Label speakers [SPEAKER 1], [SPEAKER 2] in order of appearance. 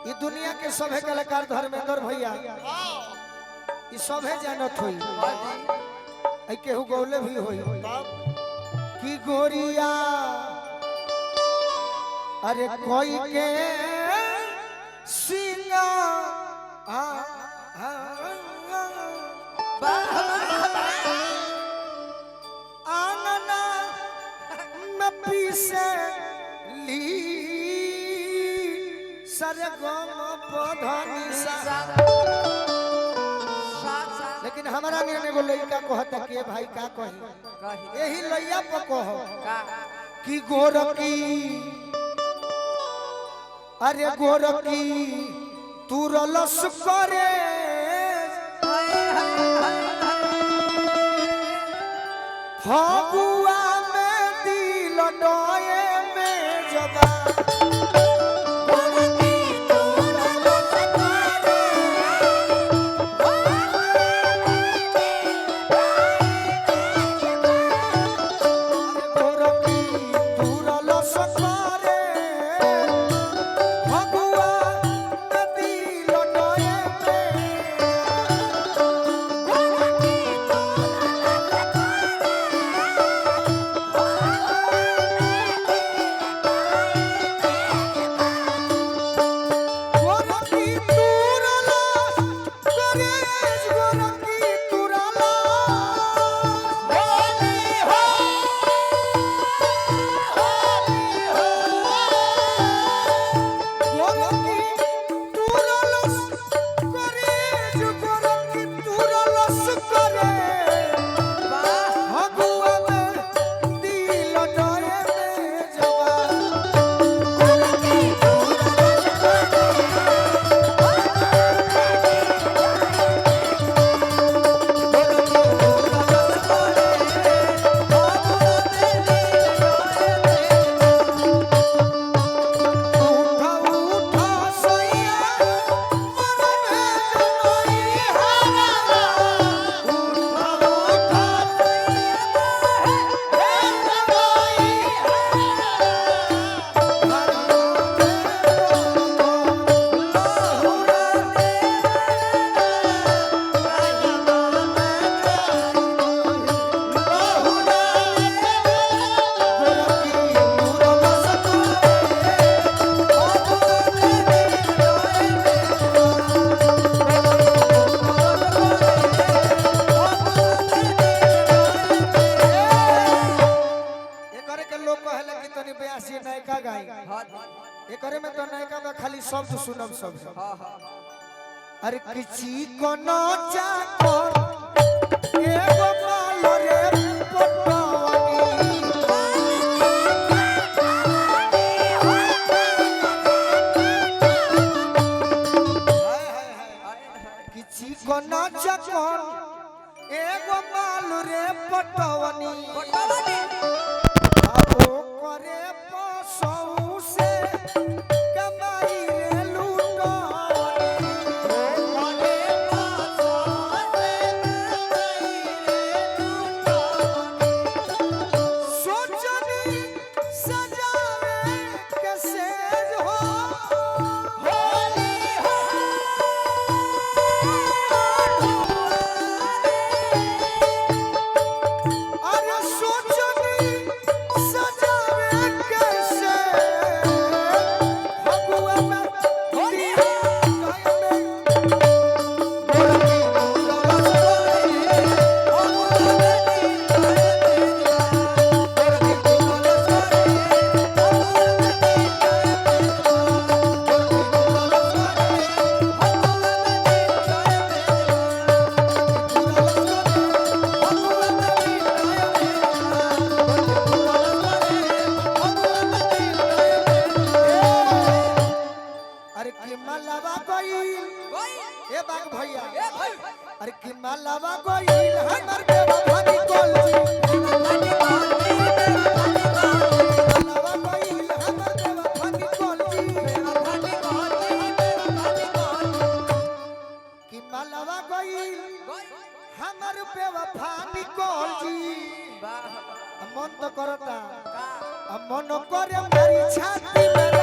[SPEAKER 1] ये दुनिया के सभे कलाकार धर्मेंद्र भैया ये सभे जानत हुई केहू गौले भी हुई कि गोरिया अरे कोई के सिंगा आंगना में पीसे ली सरगम पधनी सा। लेकिन हमारा ने एगो लइका कहता के भाई का कही यही लइया पर कह कि गोरकी अरे गोरकी तू रलस करे फगुआ में दिल डोए में जबा एकरे में तो नायका में खाली शब्द सुनब शब्द अरे किसी को न जाको एगो मालो रे पटवनी किसी को न जाको एगो मालो रे पटवनी आओ करे पसौ से कमाई रे लूटो करे पसौ से कमाई रे लूटो सोचनी सजावे कैसे हो होली हो अरे सोचनी सजावे कैसे फगुआ में होली हो अरे कि मलवा गइल ए बाग भैया अरे कि मलवा गइल हमर बेवफानी कोलजी मलवा गइल हमर बेवफानी कोलजी कि मलवा गइल हमर बेवफानी कोलजी मन तो करता अब मन करे मेरी छाती में